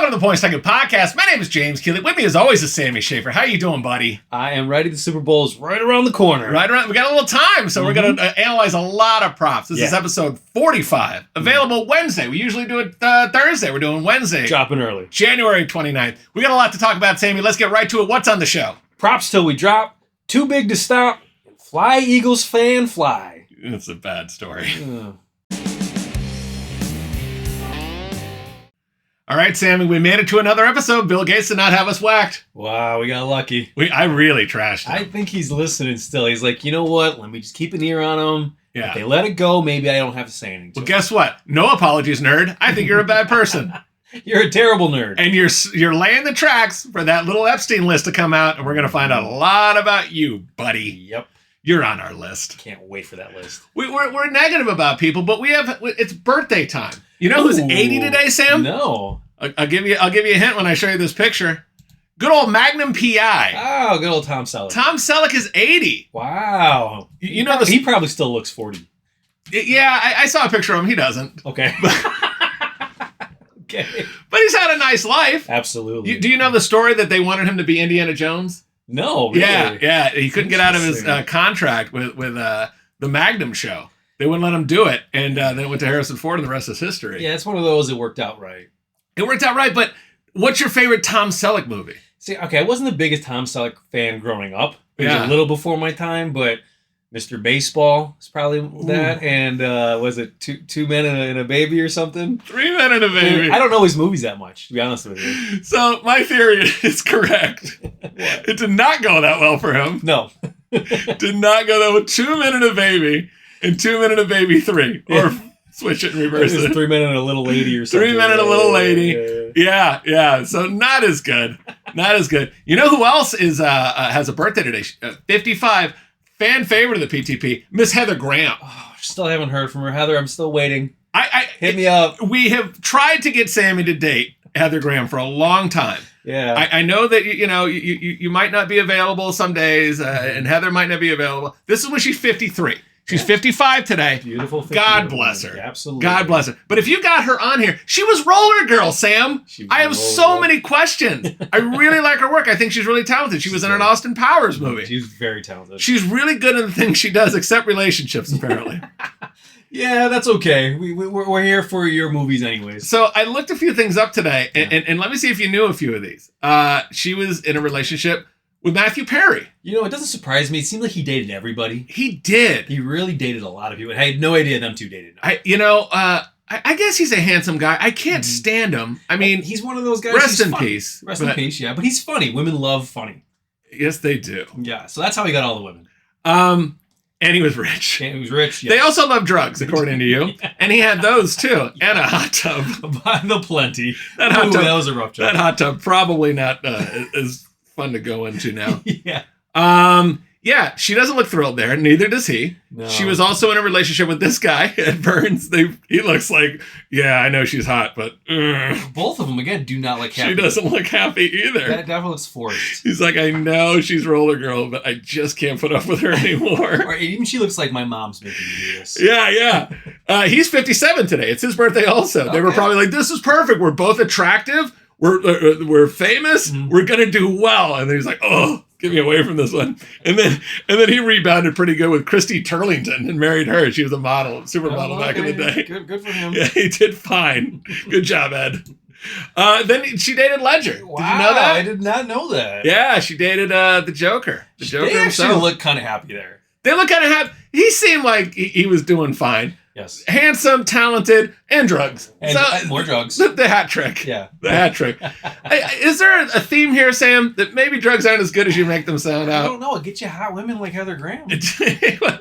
Welcome to the Points Taken Podcast. My name is James Keeley. With me, as always, is Sammy Schaefer. How you doing, buddy? I am ready. The Super Bowl is right around the corner. Right around. We got a little time, so we're going to analyze a lot of props. This is episode 45, available Wednesday. We usually do it Thursday. We're doing Wednesday. Dropping early. January 29th. We got a lot to talk about, Sammy. Let's get right to it. What's on the show? Props till we drop. Too big to stop. Fly, Eagles fan, fly. It's a bad story. All right, Sammy, we made it to another episode. Bill Gates did not have us whacked. Wow, we got lucky. I really trashed him. I think he's listening still. He's like, you know what? Let me just keep an ear on him. Yeah. If they let it go, maybe I don't have to say anything to Well, him. guess what? No apologies, nerd. I think you're a bad person. You're a terrible nerd. And you're laying the tracks for that little Epstein list to come out, and we're going to find out a lot about you, buddy. Yep. You're on our list. Can't wait for that list. We're negative about people, but it's birthday time. You know who's 80 today, Sam? No. I'll give you a hint when I show you this picture. Good old Magnum PI. Oh, good old Tom Selleck. Tom Selleck is 80. Wow. You know he probably still looks 40. Yeah, I saw a picture of him. He doesn't. Okay. Okay. But he's had a nice life. Absolutely. Do you know the story that they wanted him to be Indiana Jones? No, really? Yeah. He couldn't get out of his contract with the Magnum show. They wouldn't let him do it, and then it went to Harrison Ford, and the rest is history. Yeah, it's one of those that worked out right. It worked out right, but what's your favorite Tom Selleck movie? See, okay, I wasn't the biggest Tom Selleck fan growing up. It was Yeah. a little before my time, but Mr. Baseball is probably that. And was it two Men and a Baby or something? 3 Men and a Baby. I don't know his movies that much, to be honest with you. So my theory is correct. It did not go that well for him. No. Did not go that well. 2 Men and a Baby and 2 Men and a Baby 3. Or switch it and reverse it. 3 Men and a Little Lady or something. 3 Men and a Little Lady. Yeah. So not as good. Not as good. You know who else has a birthday today? 55. Fan favorite of the PTP, Miss Heather Graham. Oh, still haven't heard from her. Heather, I'm still waiting. Hit me up. We have tried to get Sammy to date Heather Graham for a long time. Yeah. I know that you might not be available some days, and Heather might not be available. This is when she's 53. She's 55 today. Beautiful. God bless her. Absolutely. God bless her. But if you got her on here, she was Roller Girl, Sam. I have so many questions. I really like her work. I think she's really talented. She was in an Austin Powers movie. She's very talented. She's really good in the things she does, except relationships, apparently. Yeah, that's okay. We're here for your movies anyways. So I looked a few things up today, and let me see if you knew a few of these. She was in a relationship with Matthew Perry. You know, it doesn't surprise me. It seemed like he dated everybody. He did. He really dated a lot of people. I had no idea them two dated. I guess he's a handsome guy. I can't stand him. I mean, he's one of those guys. Rest in peace. Rest in peace, yeah. But he's funny. Women love funny. Yes, they do. Yeah, so that's how he got all the women. And he was rich. And he was rich, yes. They also love drugs, according to you. Yeah. And he had those, too. And a hot tub. By the plenty. That hot tub, that was a rough job. That hot tub probably not as fun to go into now. Yeah. Yeah, she doesn't look thrilled there. Neither does he. No. She was also in a relationship with this guy, Ed Burns. He looks like, yeah, I know she's hot, but both of them, again, do not look happy. She doesn't look happy either. That definitely looks forced. He's like, I know she's Roller Girl, but I just can't put up with her anymore. Or even she looks like my mom's making me do this. Yeah. He's 57 today. It's his birthday also. Okay. They were probably like, this is perfect. We're both attractive. We're famous. Mm-hmm. We're going to do well. And then he's like, oh, get me away from this one. And then he rebounded pretty good with Christy Turlington and married her. She was a model, supermodel back in the day. Good for him. Yeah, he did fine. Good job, Ed. Then she dated Ledger. Wow, did you know that? I did not know that. Yeah, she dated the Joker. The Joker they himself. actually look kind of happy there. They look kind of happy. He seemed like he was doing fine. Yes. Handsome, talented, and drugs. And more drugs. The hat trick. Yeah. The hat trick. Is there a theme here, Sam, that maybe drugs aren't as good as you make them sound out? I don't know. It gets you hot women like Heather Graham. I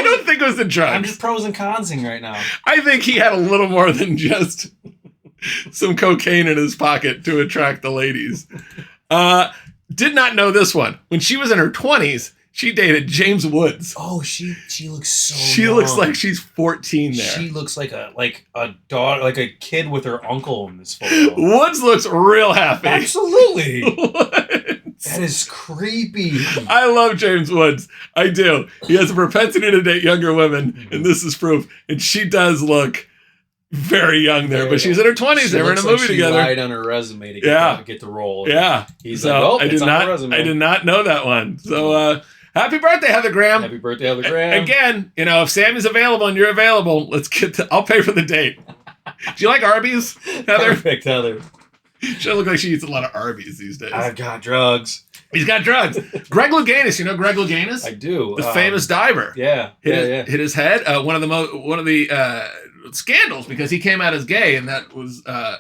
don't think it was the drugs. I'm just pros and consing right now. I think he had a little more than just some cocaine in his pocket to attract the ladies. Did not know this one. When she was in her 20s, she dated James Woods. Oh, she looks so She young. looks like she's 14 there. She looks like a daughter, like a kid with her uncle in this photo. Woods looks real happy. Absolutely. Woods. That is creepy. I love James Woods. I do. He has a propensity to date younger women, and this is proof. And she does look very young there, but she's in her 20s. They were in a movie together. She lied on her resume to get the role. Yeah. He's so like, oh, I did not know that one. So happy birthday, Heather Graham. Happy birthday, Heather Graham. Again, if Sammy's available and you're available, I'll pay for the date. Do you like Arby's, Heather? Perfect, Heather. She look like she eats a lot of Arby's these days. I've got drugs. He's got drugs. Greg Louganis, you know Greg Louganis? I do. The famous diver. Yeah. Hit his head. One of the scandals because he came out as gay, and that was a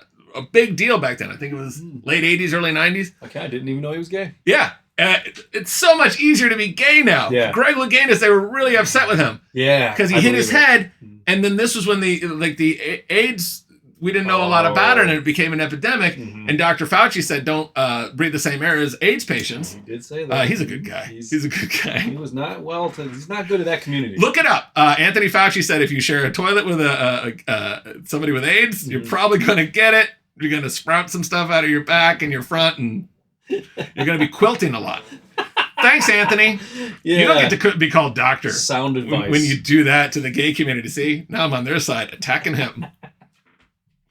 big deal back then. I think it was late 80s, early 90s. Okay, I didn't even know he was gay. Yeah. It's so much easier to be gay now. Yeah. Greg Louganis, they were really upset with him. Yeah. Because he hit his head, and then this was when the AIDS, we didn't know a lot about it, and it became an epidemic. And Dr. Fauci said, don't breathe the same air as AIDS patients. He did say that. He's a good guy. He's a good guy. He was not he's not good at that community. Look it up. Anthony Fauci said if you share a toilet with somebody with AIDS, you're probably going to get it. You're going to sprout some stuff out of your back and your front, and you're going to be quilting a lot. Thanks, Anthony. Yeah. You don't get to be called doctor. Sound advice. When you do that to the gay community. See, now I'm on their side, attacking him.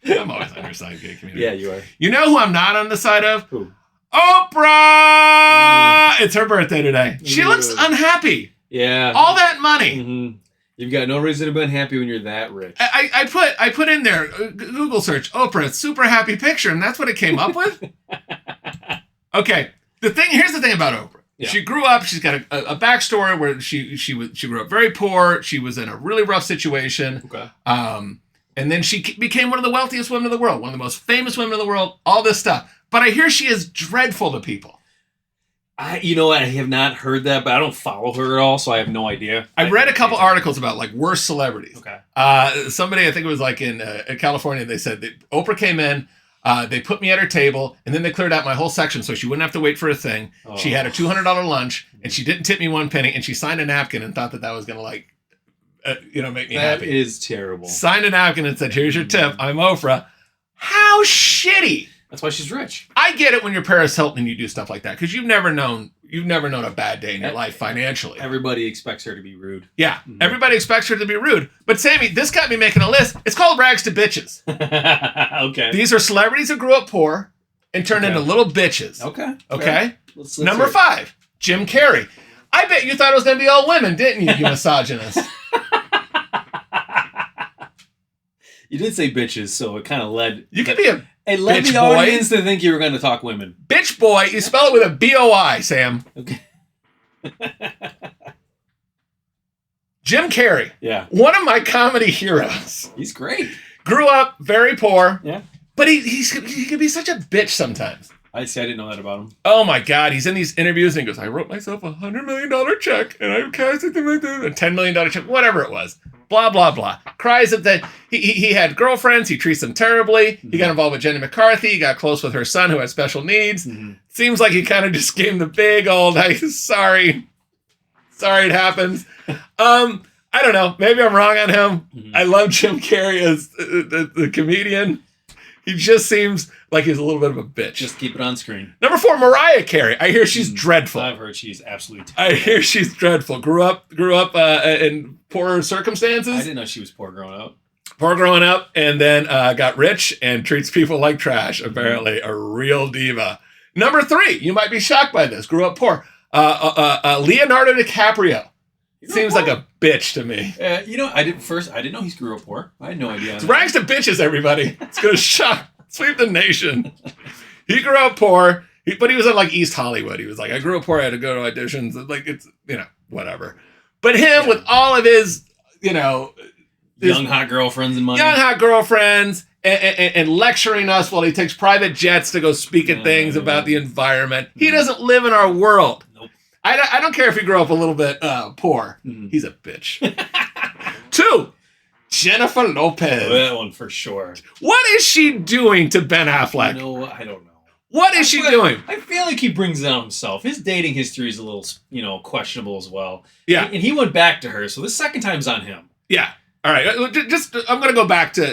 I'm always on your side, gay community. Yeah, you are. You know who I'm not on the side of? Who? Oprah! It's her birthday today. She looks unhappy. Yeah. All that money. You've got no reason to be unhappy when you're that rich. I put in there, Google search, Oprah, super happy picture, and that's what it came up with? Okay. Here's the thing about Oprah. Yeah. She grew up, she's got a backstory where she grew up very poor. She was in a really rough situation. Okay. And then she became one of the wealthiest women in the world, one of the most famous women in the world, all this stuff. But I hear she is dreadful to people. I have not heard that, but I don't follow her at all, so I have no idea. I read a couple articles about worst celebrities. Okay. Somebody, I think it was in California, they said that Oprah came in, they put me at her table, and then they cleared out my whole section so she wouldn't have to wait for a thing. Oh. She had a $200 lunch, and she didn't tip me one penny, and she signed a napkin and thought that was going to make me happy. That is terrible. Signed a napkin and said, here's your tip. I'm Oprah. How shitty. That's why she's rich. I get it when you're Paris Hilton and you do stuff like that because you've never known a bad day in your life financially. Everybody expects her to be rude. Yeah. Everybody expects her to be rude. But Sammy, this got me making a list. It's called Rags to Bitches. Okay. These are celebrities who grew up poor and turned into little bitches. Okay? Let's Number 5, Jim Carrey. I bet you thought it was going to be all women, didn't you, you misogynist? You did say bitches, so it kind of led... You could be a It led bitch the audience to think you were going to talk women. Bitch boy, you spell it with a B-O-I, Sam. Okay. Jim Carrey. Yeah. One of my comedy heroes. He's great. Grew up very poor. Yeah. But he can be such a bitch sometimes. I didn't know that about him. Oh my God. He's in these interviews and he goes, I wrote myself $100 million check and I cast something like that, a $10 million check, whatever it was. Blah, blah, blah. Cries at that he had girlfriends. He treats them terribly. Mm-hmm. He got involved with Jenny McCarthy. He got close with her son who had special needs. Mm-hmm. Seems like he kind of just gave him the big old, sorry it happens. I don't know. Maybe I'm wrong on him. Mm-hmm. I love Jim Carrey as the comedian. He just seems like he's a little bit of a bitch. Just keep it on screen. Number 4, Mariah Carey. I hear she's dreadful. I've heard she's absolutely terrible. I hear she's dreadful. Grew up in poorer circumstances. I didn't know she was poor growing up. Poor growing up, and then got rich and treats people like trash. Apparently, a real diva. Number 3, you might be shocked by this. Grew up poor. Leonardo DiCaprio. Seems like a bitch to me. I didn't know he grew up poor. I had no idea. It's rags to bitches, everybody. It's going to sweep the nation. He grew up poor, but he was in East Hollywood. He was like, I grew up poor. I had to go to auditions. It's, whatever. But him with all of his, young hot girlfriends and money. Young hot girlfriends and lecturing us while he takes private jets to go speak at things about the environment. He doesn't live in our world. Nope. I don't care if he grew up a little bit poor. Mm-hmm. He's a bitch. 2, Jennifer Lopez. That one for sure. What is she doing to Ben Affleck? I don't know. What is she doing? I feel like he brings it on himself. His dating history is a little, questionable as well. Yeah. And he went back to her, so the second time's on him. Yeah. All right. I'm going to go back to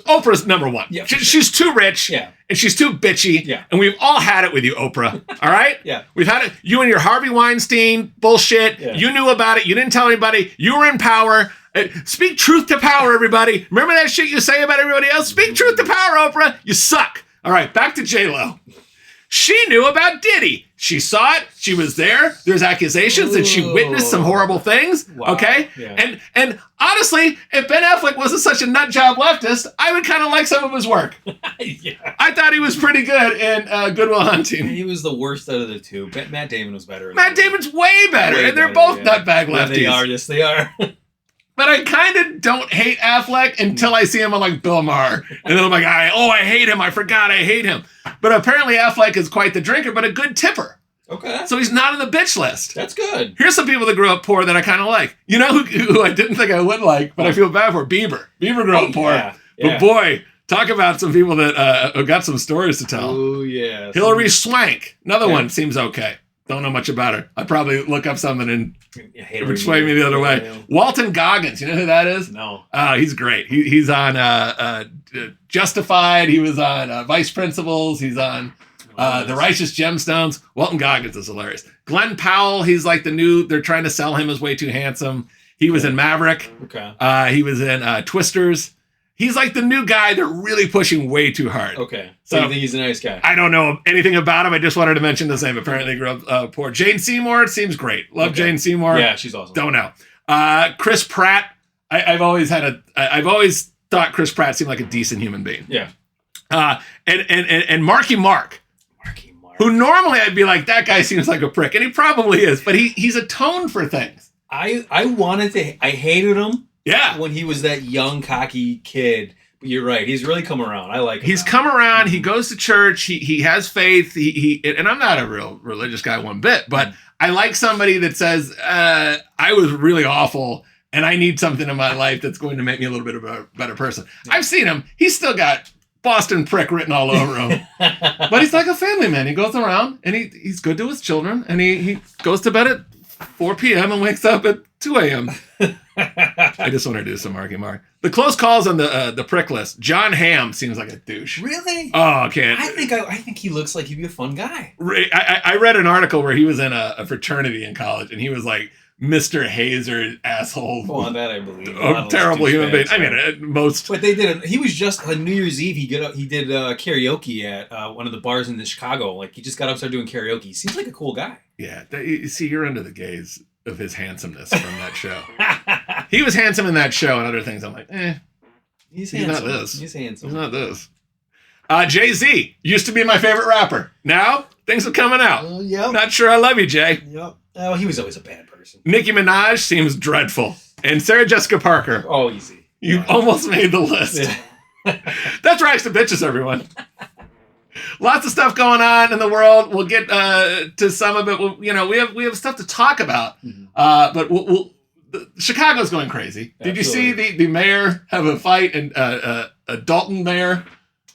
Oprah's number 1. Yeah, she's too rich. Yeah. And she's too bitchy. Yeah. And we've all had it with you, Oprah. All right? Yeah. We've had it. You and your Harvey Weinstein bullshit. Yeah. You knew about it. You didn't tell anybody. You were in power. Speak truth to power, everybody. Remember that shit you say about everybody else? Speak truth to power, Oprah. You suck. All right, back to J-Lo. She knew about Diddy. She saw it. She was there. There's accusations that she witnessed some horrible things. Wow. Okay? Yeah. And honestly, if Ben Affleck wasn't such a nut job leftist, I would kind of like some of his work. Yeah. I thought he was pretty good in Good Will Hunting. He was the worst out of the two. Matt Damon was better. Matt Damon's way better, Way and they're better, both yeah. nutbag Yeah, lefties. they are. Yes, they are. But I kind of don't hate Affleck until I see him on like Bill Maher. And then I'm like, I hate him. I forgot I hate him. But apparently Affleck is quite the drinker, but a good tipper. Okay. So he's not on the bitch list. That's good. Here's some people that grew up poor that I kind of like. You know who I didn't think I would like, but I feel bad for? Bieber. Bieber grew up poor. Yeah. But boy, talk about some people that got some stories to tell. Oh, yeah. Hillary Swank. Another one seems okay. Don't know much about her. I'd probably look up something and it would sway me the other way. Yeah. Walton Goggins. You know who that is? No. He's great. He's on Justified. He was on Vice Principals. He's on The Righteous Gemstones. Walton Goggins is hilarious. Glenn Powell. He's like they're trying to sell him as way too handsome. He was in Maverick. Okay. He was in Twisters. He's like the new guy they're really pushing way too hard. Okay. So you think he's a nice guy? I don't know anything about him. I just wanted to mention the same. Apparently grew up poor. Jane Seymour seems great. Love Jane Seymour. Yeah, she's awesome. Don't know. Chris Pratt. I've always thought Chris Pratt seemed like a decent human being. Yeah. And Marky Mark. Who normally I'd be like, that guy seems like a prick. And he probably is, but he's atoned for things. I hated him. Yeah. When he was that young, cocky kid. But you're right. He's really come around. I like him. He's come around. He goes to church. He has faith. And I'm not a real religious guy one bit, but I like somebody that says, I was really awful and I need something in my life that's going to make me a little bit of a better person. Yeah. I've seen him. He's still got Boston prick written all over him. But he's like a family man. He goes around and he's good to his children and he goes to bed at 4 p.m. and wakes up at 2 a.m. I just want to do some Marky Mark. The close calls on the prick list. John Hamm seems like a douche. Really? Oh, okay. I think he looks like he'd be a fun guy. I read an article where he was in a fraternity in college, and he was like Mr. Hazer asshole. Well, on that I believe. Oh, terrible human being. I mean, most. But they did. He was just on New Year's Eve. He did karaoke at one of the bars in Chicago. Like he just got up and started doing karaoke. He seems like a cool guy. Yeah. You see, you're under the gaze of his handsomeness from that show. He was handsome in that show and other things. I'm like, he's not this. He's handsome. He's not this. Jay-Z used to be my favorite rapper. Now things are coming out. Yep. Not sure I love you, Jay. Yep. Oh, he was always a bad person. Nicki Minaj seems dreadful. And Sarah Jessica Parker. Oh, easy. You almost made the list. Yeah. That's Rags to Bitches, everyone. Lots of stuff going on in the world. We'll get to some of it. We have stuff to talk about. Mm-hmm. But Chicago's going crazy. Absolutely. Did you see the mayor have a fight and a Dalton mayor?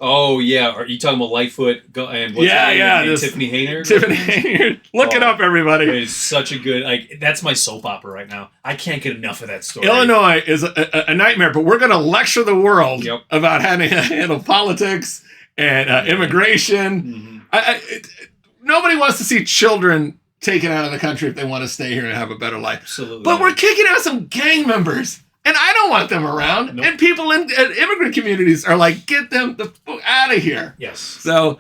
Oh yeah, are you talking about Lightfoot and Tiffany Hayner? Tiffany Hayner. Look it up, everybody. It is such a good that's my soap opera right now. I can't get enough of that story. Illinois is a nightmare, but we're going to lecture the world about how to handle politics and immigration. Mm-hmm. Nobody wants to see children taken out of the country if they want to stay here and have a better life. Absolutely. But we're kicking out some gang members. And I don't want them around. Nope. And people in immigrant communities are like, get them the fuck out of here. Yes. So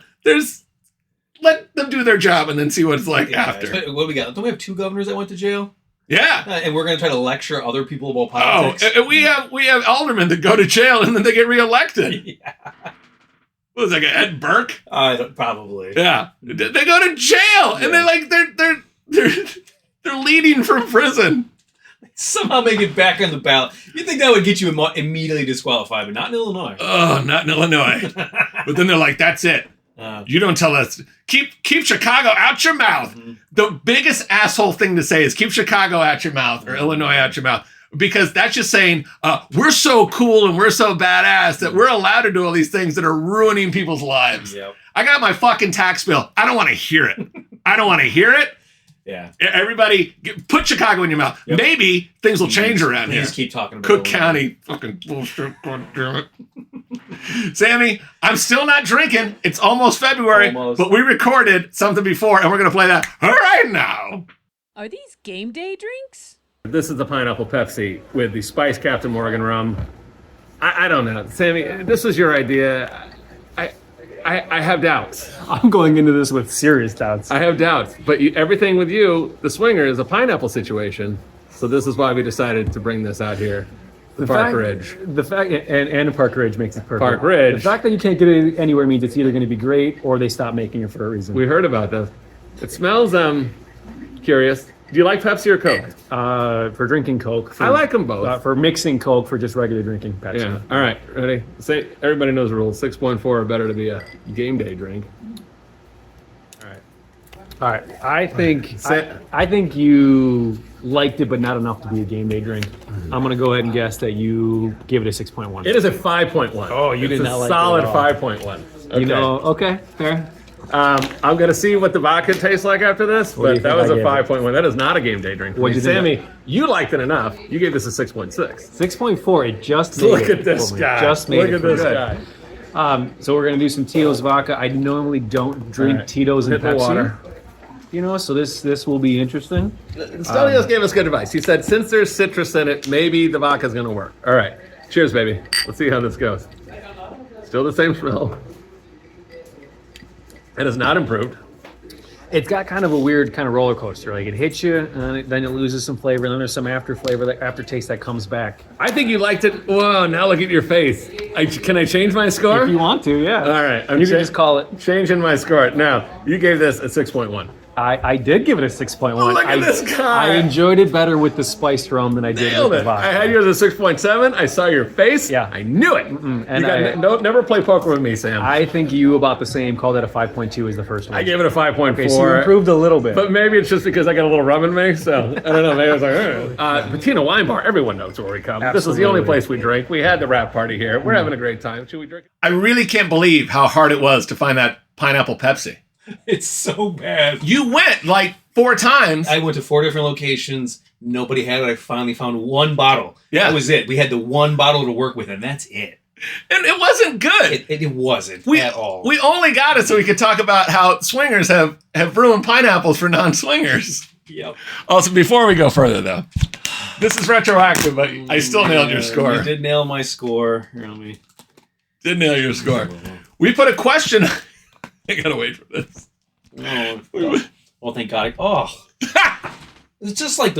let them do their job and then see what it's like after. What do we got? Don't we have 2 governors that went to jail? Yeah. And we're going to try to lecture other people about politics. Oh, we have aldermen that go to jail and then they get reelected. Yeah. What was it, like Ed Burke? Probably. Yeah. They go to jail and they're leading from prison. Somehow make it back on the ballot. You think that would get you immediately disqualified, but not in Illinois. Oh, not in Illinois. But then they're like, that's it. You don't tell us. Keep Chicago out your mouth. Mm-hmm. The biggest asshole thing to say is keep Chicago out your mouth or Illinois out your mouth. Because that's just saying, we're so cool and we're so badass that we're allowed to do all these things that are ruining people's lives. Yep. I got my fucking tax bill. I don't want to hear it. I don't want to hear it. Yeah. Everybody, put Chicago in your mouth. Yep. Maybe things will change around here. Just keep talking about Cook County. Fucking bullshit. God damn it. Sammy, I'm still not drinking. It's almost February, but we recorded something before, and we're going to play that right now. Are these game day drinks? This is the pineapple Pepsi with the spiced Captain Morgan rum. I don't know, Sammy. This was your idea. I have doubts. I'm going into this with serious doubts. I have doubts, but everything with you, the swinger, is a pineapple situation. So this is why we decided to bring this out here. Park Ridge. The fact, and Park Ridge makes it perfect. Park Ridge. The fact that you can't get it anywhere means it's either going to be great or they stop making it for a reason. We heard about this. It smells curious. Do you like Pepsi or Coke? For drinking Coke. I like them both. For mixing Coke for just regular drinking Pepsi. Yeah. All right. Ready? Say everybody knows the rules. 6.4 are better to be a game day drink. All right. I think you liked it, but not enough to be a game day drink. I'm gonna go ahead and guess that you gave it a 6.1. It is a 5.1. Oh, you did It's not a like solid it at all. 5.1. Okay. You know, okay, fair. I'm gonna see what the vodka tastes like after this, What do but you that think was I a gave it? 5.1. That is not a game day drink. What'd you think Sammy, you liked it enough. You gave this a 6.6. 6.4. It just made Look it at this for me. guy. Just made Look it at for me. this guy. So we're gonna do some Tito's vodka. I normally don't drink All right. Tito's and Hit the Pepsi. water. You know, so this will be interesting. Stelios gave us good advice. He said, since there's citrus in it, maybe the vodka's gonna work. All right. Cheers, baby. Let's see how this goes. Still the same smell. It has not improved. It's got kind of a weird kind of roller coaster. Like it hits you, and then it loses some flavor, and then there's some after flavor, that aftertaste that comes back. I think you liked it. Whoa, now look at your face. Can I change my score? If you want to, yeah. All right. You can just call it. Changing my score. Now, you gave this a 6.1. I did give it a 6.1. Look at this guy. I enjoyed it better with the spiced rum than I did Nailed with the it. vodka. I had yours at 6.7. I saw your face. Yeah. I knew it. And Never play poker with me, Sam. I think you about the same. Called it a 5.2 as the first one. I gave it a 5.4. Okay, so you improved a little bit. But maybe it's just because I got a little rum in me, so I don't know. Maybe I was like, Patina Wine Bar, everyone knows where we come. This is the only Absolutely. place we drink. We had the wrap party here. We're having a great time. Should we drink? I really can't believe how hard it was to find that pineapple Pepsi. It's so bad. You went like 4 times. I went to 4 different locations. Nobody had it. I finally found one bottle. Yeah. That was it. We had the one bottle to work with, and that's it. And it wasn't good. It wasn't at all. We only got it so we could talk about how swingers have ruined pineapples for non-swingers. Yep. Also, before we go further, though, this is retroactive, but I still nailed your score. You did nail my score. Here, let me. Did nail your score. We put a question. I gotta wait for this. Oh, thank God. Oh, it's just like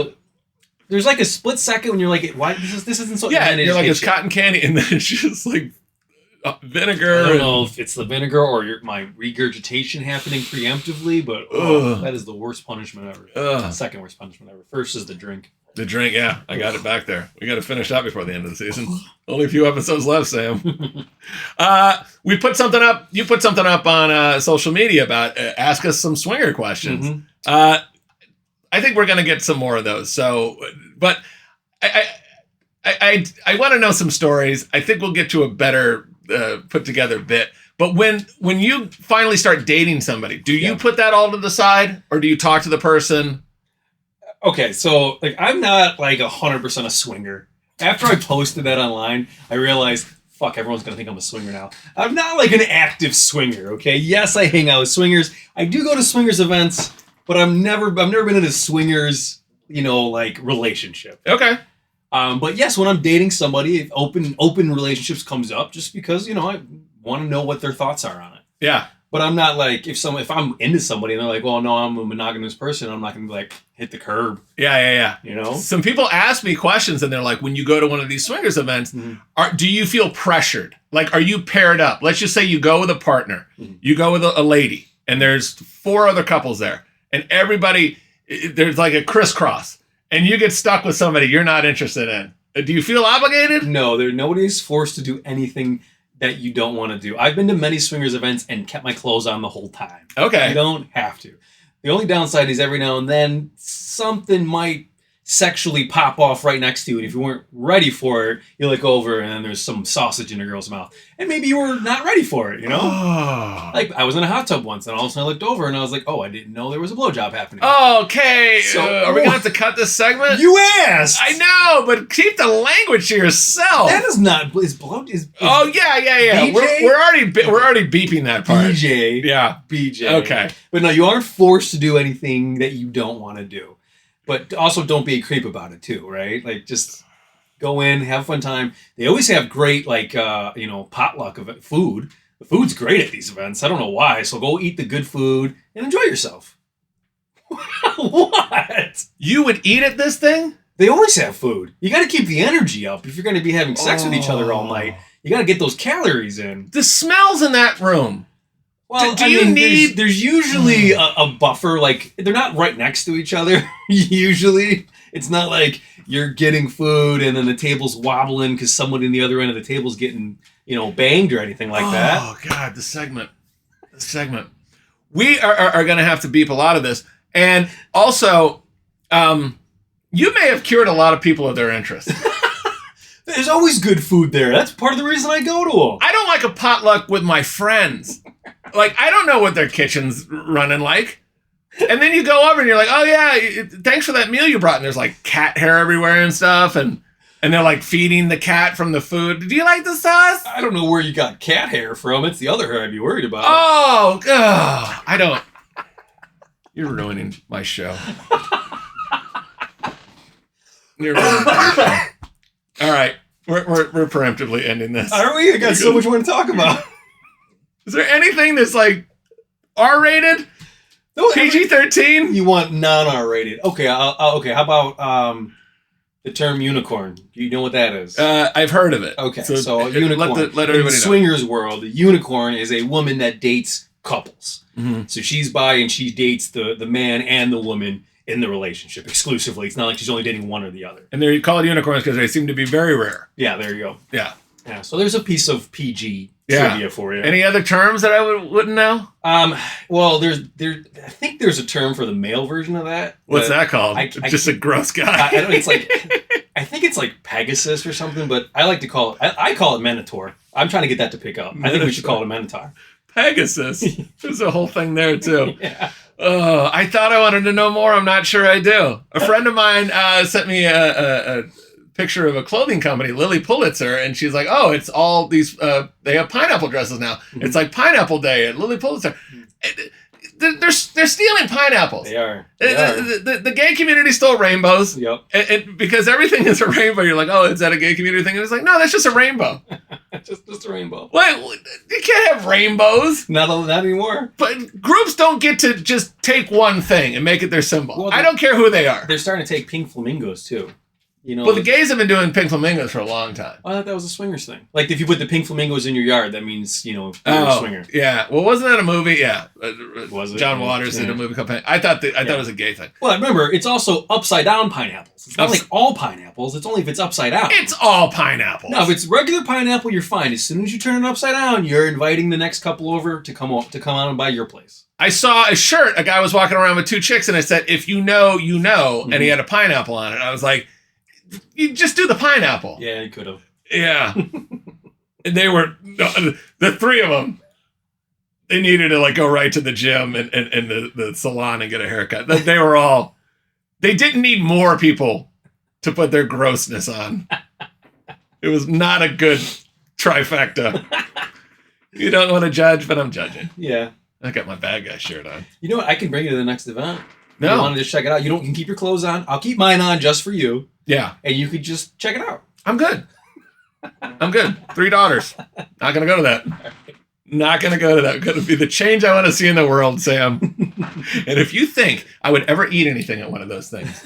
there's like a split second when you're like, why? This isn't so. Yeah, and then it you're just like, hits it's you. cotton candy, and then it's just like vinegar. I don't and- know if it's the vinegar or my regurgitation happening preemptively, but Ugh. that is the worst punishment ever. Ugh. Second worst punishment ever. First is the drink. The drink, yeah, I got it back there. We got to finish up before the end of the season. Only a few episodes left, Sam. We put something up. You put something up on social media about ask us some swinger questions. Mhm. I think we're going to get some more of those. So, but I want to know some stories. I think we'll get to a better put together bit. But when you finally start dating somebody, do you put that all to the side, or do you talk to the person? Okay, so like I'm not like 100% a swinger. After I posted that online, I realized, fuck, everyone's gonna think I'm a swinger now. I'm not like an active swinger. Okay, yes, I hang out with swingers. I do go to swingers events, but I've never been in a swingers, like relationship. Okay. But yes, when I'm dating somebody, if open relationships comes up, just because I want to know what their thoughts are on it. Yeah. But I'm not like if I'm into somebody and they're like, well, no, I'm a monogamous person, I'm not gonna be like hit the curb. Yeah. You know? Some people ask me questions and they're like, when you go to one of these swingers events, do you feel pressured? Like, are you paired up? Let's just say you go with a partner, you go with a lady, and there's 4 other couples there, and everybody, there's like a crisscross, and you get stuck with somebody you're not interested in. Do you feel obligated? No, nobody's forced to do anything that you don't want to do. I've been to many swingers events and kept my clothes on the whole time. Okay. You don't have to. The only downside is every now and then something might sexually pop off right next to you, and if you weren't ready for it, you look over and then there's some sausage in a girl's mouth, and maybe you were not ready for it. Oh. Like I was in a hot tub once, and all of a sudden I looked over and I was like, "Oh, I didn't know there was a blowjob happening." Okay. So- are we gonna have to cut this segment? You asked. I know, but keep the language to yourself. That is not is blow is. Oh yeah. BJ? We're already beeping that part. BJ. Yeah. BJ. Okay. But no, you aren't forced to do anything that you don't want to do. but also don't be a creep about it too, right? Like just go in, have a fun time. They always have great potluck of food. The food's great at these events. I don't know why. So go eat the good food and enjoy yourself. What? You would eat at this thing? They always have food. You got to keep the energy up if you're going to be having sex with each other all night. You got to get those calories in. The smells in that room. Well, do you need? There's usually a buffer. Like they're not right next to each other. Usually, it's not like you're getting food and then the table's wobbling because someone in the other end of the table's getting banged or anything like that. Oh God, the segment. We are going to have to beep a lot of this, and also, you may have cured a lot of people of their interest. There's always good food there. That's part of the reason I go to them. I don't like a potluck with my friends. Like, I don't know what their kitchen's running like. And then you go over and you're like, oh yeah, thanks for that meal you brought. And there's like cat hair everywhere and stuff. And they're like feeding the cat from the food. Do you like the sauce? I don't know where you got cat hair from. It's the other hair I'd be worried about. Oh, I don't. You're ruining my show. You're ruining my show. All right. We're preemptively ending this. Are we? I got so much more to talk about. Is there anything that's like R-rated? No, PG-13? You want non-R-rated? Okay. Okay. How about the term unicorn? Do you know what that is? I've heard of it. Okay. So unicorn. Let everybody in know. swingers world, the unicorn is a woman that dates couples. Mm-hmm. So she's bi and she dates the man and the woman in the relationship exclusively. It's not like she's only dating one or the other. And they're called unicorns because they seem to be very rare. Yeah, there you go. Yeah. So there's a piece of PG trivia for you. Any other terms that I wouldn't know? Well, I think there's a term for the male version of that. What's that called? Just a gross guy. I think it's like Pegasus or something, but I like to call it. I call it Minotaur. I'm trying to get that to pick up. I think we should call it a Minotaur. Pegasus. There's a whole thing there too. Yeah. Oh, I thought I wanted to know more. I'm not sure I do. A friend of mine sent me a picture of a clothing company, Lily Pulitzer, and she's like, "Oh, it's all these. They have pineapple dresses now. Mm-hmm. It's like Pineapple Day at Lily Pulitzer." They're stealing pineapples. They are. The gay community stole rainbows. Yep. Because everything is a rainbow. You're like, oh, is that a gay community thing? And it's like, no, that's just a rainbow. just a rainbow. What? You can't have rainbows. Not anymore. But groups don't get to just take one thing and make it their symbol. Well, I don't care who they are. They're starting to take pink flamingos too. Well, the gays have been doing pink flamingos for a long time. I thought that was a swingers thing. Like, if you put the pink flamingos in your yard, that means, you're a swinger. Yeah. Well, wasn't that a movie? Yeah. Was it? John Waters did a movie called I thought it was a gay thing. Well, remember, it's also upside down pineapples. It's not like all pineapples. It's only if it's upside down. It's all pineapples. No, if it's regular pineapple, you're fine. As soon as you turn it upside down, you're inviting the next couple over to come on and buy your place. I saw a shirt. A guy was walking around with two chicks, and I said, "If you know, you know," and he had a pineapple on it. I was like, you just do the pineapple. Yeah, you could have. Yeah. And they were, the three of them, they needed to go right to the gym and the salon and get a haircut. They were all, they didn't need more people to put their grossness on. It was not a good trifecta. You don't want to judge, but I'm judging. Yeah. I got my bad guy shirt on. You know what? I can bring you to the next event. No. You want to just check it out? You can keep your clothes on. I'll keep mine on just for you. Yeah. And you could just check it out. I'm good. 3 daughters. Not going to go to that. Not going to go to that. Going to be the change I want to see in the world, Sam. And if you think I would ever eat anything at one of those things.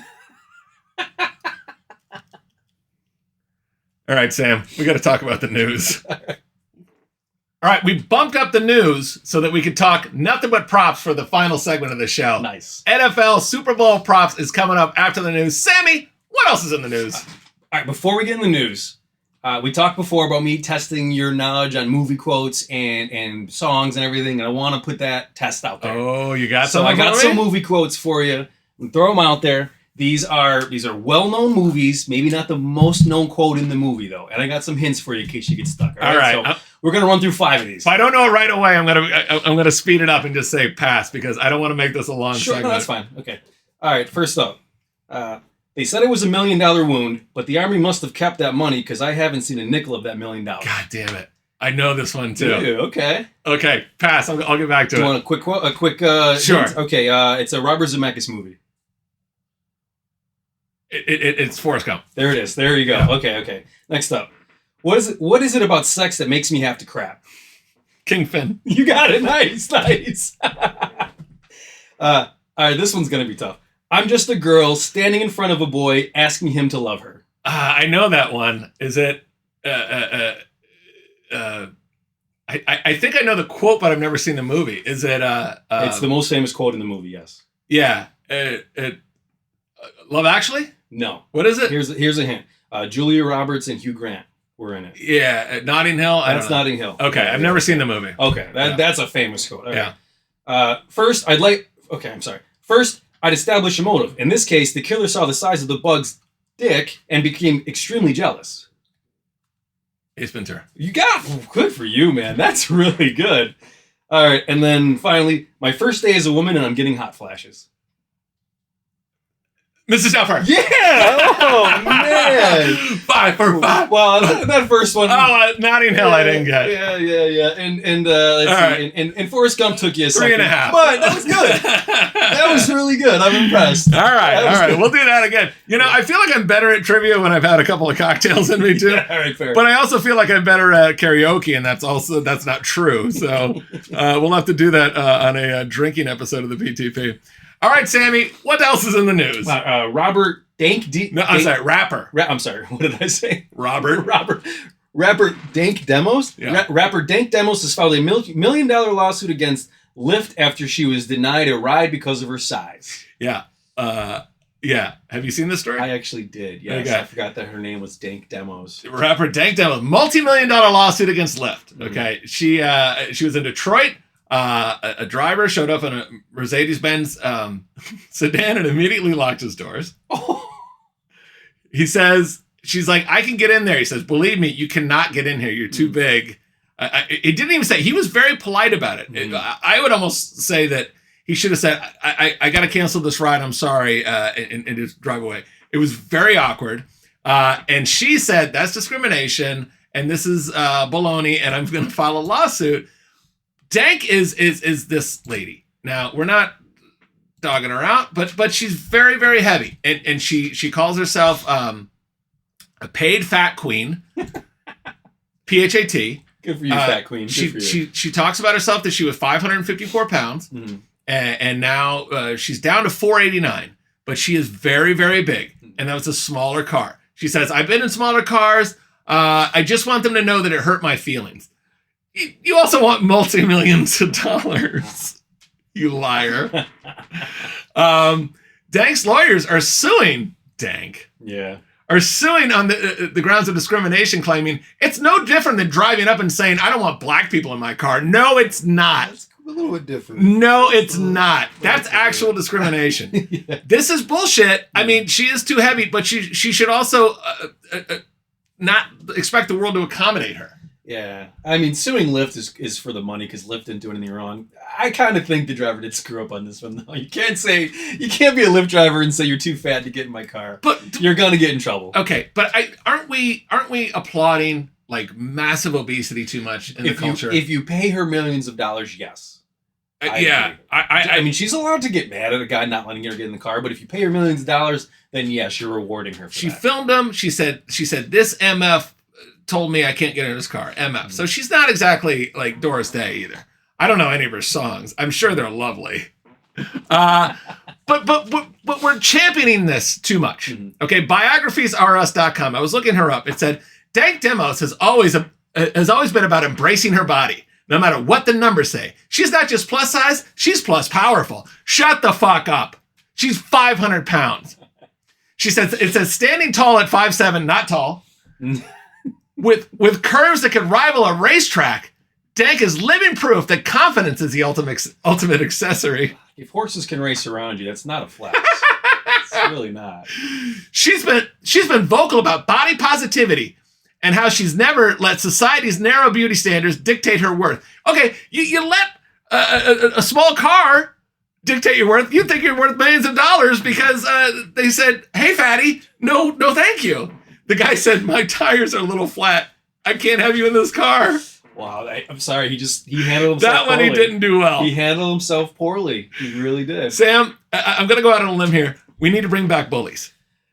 All right, Sam, we got to talk about the news. All right, we bumped up the news so that we could talk nothing but props for the final segment of the show. Nice. NFL Super Bowl props is coming up after the news. Sammy, what else is in the news? All right, before we get in the news, we talked before about me testing your knowledge on movie quotes and songs and everything, and I want to put that test out there. Oh, you got so some? I got some movie quotes for you. Throw them out there. These are well-known movies. Maybe not the most known quote in the movie, though. And I got some hints for you in case you get stuck. All right. So we're gonna run through 5 of these. If I don't know it right away, I'm gonna speed it up and just say pass because I don't want to make this a long segment. No, that's fine. Okay. All right. First up, they said it was $1 million wound, but the Army must have kept that money because I haven't seen a nickel of that $1 million. God damn it! I know this one too. Dude, okay. Okay, pass. I'll get back to it. Do you want a quick quote? Sure. Hint? Okay. It's a Robert Zemeckis movie. It's Forrest Gump. There it is. There you go. Yeah. Okay. Next up. What is it about sex that makes me have to crap? King Finn. You got it. Nice. All right, this one's going to be tough. I'm just a girl standing in front of a boy asking him to love her. I know that one. Is it? I think I know the quote, but I've never seen the movie. Is it? It's the most famous quote in the movie, yes. Yeah. Love Actually? No. What is it? Here's a hint. Julia Roberts and Hugh Grant were in it. Yeah, Notting Hill. That's Notting Hill. Okay, I've never seen the movie. Okay, that's a famous quote. All right. Yeah. First, I'd establish a motive. In this case, the killer saw the size of the bug's dick and became extremely jealous. Ace Ventura. You got good for you, man. That's really good. All right, and then finally, my first day as a woman and I'm getting hot flashes. Mrs. Doubtfire. Yeah! Oh, man! 5 for 5. Well, that first one. Oh, Notting Hill, I didn't get. Yeah. And let's see. And Forrest Gump took you a second. 3.5. But that was good. That was really good. I'm impressed. All right. Good. We'll do that again. I feel like I'm better at trivia when I've had a couple of cocktails in me too. Yeah, all right, fair. But I also feel like I'm better at karaoke, and that's not true. So we'll have to do that on a drinking episode of the PTP. All right, Sammy, what else is in the news? Rapper. I'm sorry, what did I say? Robert. Rapper Dank Demos? Yeah. Rapper Dank Demos has filed a $1 million lawsuit against Lyft after she was denied a ride because of her size. Yeah. Yeah. Have you seen this story? I actually did, yes. Okay. I forgot that her name was Dank Demos. Rapper Dank Demos, multi-million-dollar lawsuit against Lyft. Okay. Mm-hmm. She was in Detroit. A driver showed up in a Mercedes-Benz sedan and immediately locked his doors. Oh. He says, she's like, I can get in there. He says, believe me, you cannot get in here. You're too big. It didn't even say, he was very polite about it. I would almost say that he should have said, I got to cancel this ride. I'm sorry. And just drive away. It was very awkward. And she said, that's discrimination. And this is baloney. And I'm going to file a lawsuit. Dank is this lady. Now, we're not dogging her out, but she's very, very heavy. And she calls herself a paid fat queen. PHAT. Good for you, fat queen. Good for you. She talks about herself that she was 554 pounds. Mm-hmm. And now she's down to 489. But she is very, very big. And that was a smaller car. She says, I've been in smaller cars. I just want them to know that it hurt my feelings. You also want multi-millions of dollars, you liar. Dank's lawyers are suing Dank. Yeah. Are suing on the grounds of discrimination, claiming it's no different than driving up and saying, I don't want black people in my car. No, it's not. That's a little bit different. No, it's not. That's actual discrimination. Yeah. This is bullshit. I mean, she is too heavy, but she should also not expect the world to accommodate her. Yeah, I mean, suing Lyft is for the money because Lyft didn't do anything wrong. I kind of think the driver did screw up on this one, though. You can't be a Lyft driver and say you're too fat to get in my car. But you're gonna get in trouble. Okay, but aren't we applauding like massive obesity too much in the culture? If you pay her millions of dollars, yes. I mean, she's allowed to get mad at a guy not letting her get in the car, but if you pay her millions of dollars, then yes, you're rewarding her for She that. filmed him. She said this MF told me I can't get in his car. MF. So she's not exactly like Doris Day either. I don't know any of her songs. I'm sure they're lovely. But we're championing this too much. Mm-hmm. Okay, biographiesrus.com. I was looking her up. It said Dank Demos has always been about embracing her body, no matter what the numbers say. She's not just plus size, she's plus powerful. Shut the fuck up. She's 500 pounds. She says it says standing tall at 5'7", not tall. With curves that could rival a racetrack, Dank is living proof that confidence is the ultimate accessory. If horses can race around you, that's not a flex. It's really not. She's been vocal about body positivity and how she's never let society's narrow beauty standards dictate her worth. Okay, you let a small car dictate your worth. You think you're worth millions of dollars because they said, "Hey, fatty, no, thank you." The guy said, my tires are a little flat. I can't have you in this car. Wow, I'm sorry. He handled himself that one poorly. He didn't do well. He handled himself poorly. He really did. Sam, I'm going to go out on a limb here. We need to bring back bullies.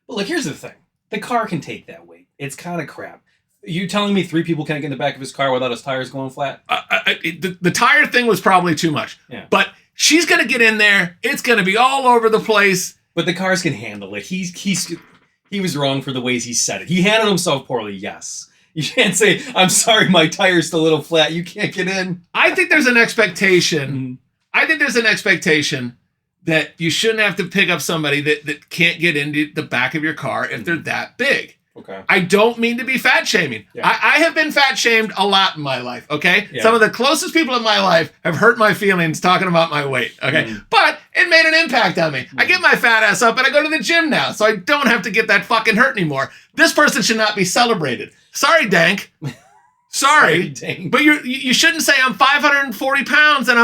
But look, here's the thing: the car can take that weight. It's kind of crap. You telling me 3 people can't get in the back of his car without his tires going flat? The tire thing was probably too much. Yeah. But she's going to get in there. It's going to be all over the place. But the cars can handle it. He was wrong for the ways he said it. He handled himself poorly, yes. You can't say, I'm sorry, my tire's still a little flat. You can't get in. I think there's an expectation. I think there's an expectation that you shouldn't have to pick up somebody that can't get into the back of your car if they're that big. Okay. I don't mean to be fat shaming. Yeah. I have been fat shamed a lot in my life, okay? Yeah. Some of the closest people in my life have hurt my feelings talking about my weight, okay? But it made an impact on me. I get my fat ass up and I go to the gym now, so I don't have to get that fucking hurt anymore. This person should not be celebrated. Sorry, Dank. Sorry, Dank. but you shouldn't say I'm 540 pounds and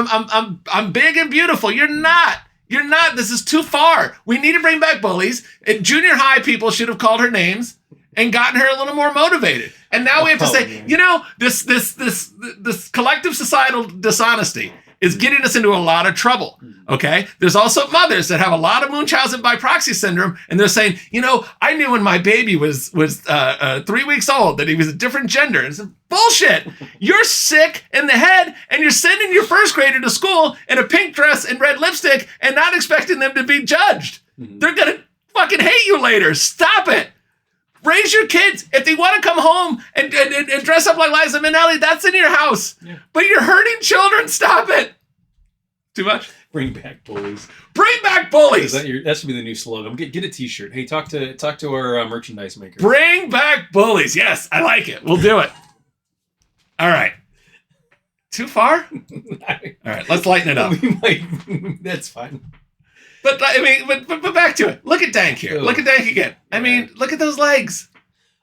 I'm big and beautiful. You're not. You're not. This is too far. We need to bring back bullies. And junior high people should have called her names and gotten her a little more motivated. And now we have to say, man. you know, this collective societal dishonesty is getting us into a lot of trouble. Okay? There's also mothers that have a lot of Munchausen by proxy syndrome, and they're saying, you know, I knew when my baby was 3 weeks old that he was a different gender. It's bullshit. You're sick in the head, and you're sending your first grader to school in a pink dress and red lipstick and not expecting them to be judged. They're gonna fucking hate you later. Stop it. Raise your kids. If they want to come home and dress up like Liza Minnelli, that's in your house. Yeah. But you're hurting children. Stop it. Too much? Bring back bullies. Bring back bullies. That should be the new slogan. Get a T-shirt. Hey, talk to our merchandise maker. Bring back bullies. Yes, I like it. We'll do it. All right. Too far? All right, let's lighten it up. That's fine. But I mean, but back to it. Look at Dank here. Look at Dank again. I mean, look at those legs.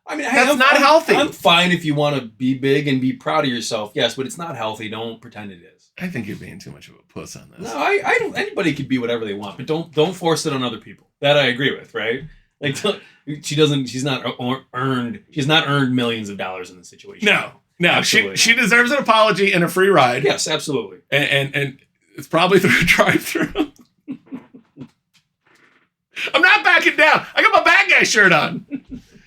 I mean, that's not healthy. I'm fine if you want to be big and be proud of yourself. Yes, but it's not healthy. Don't pretend it is. I think you're being too much of a puss on this. No, I don't. Anybody can be whatever they want, but don't force it on other people. That I agree with, right? Like she's not earned millions of dollars in this situation. No, she deserves an apology and a free ride. Yes, absolutely. And it's probably through a drive-through. I'm not backing down. I got my bad guy shirt on.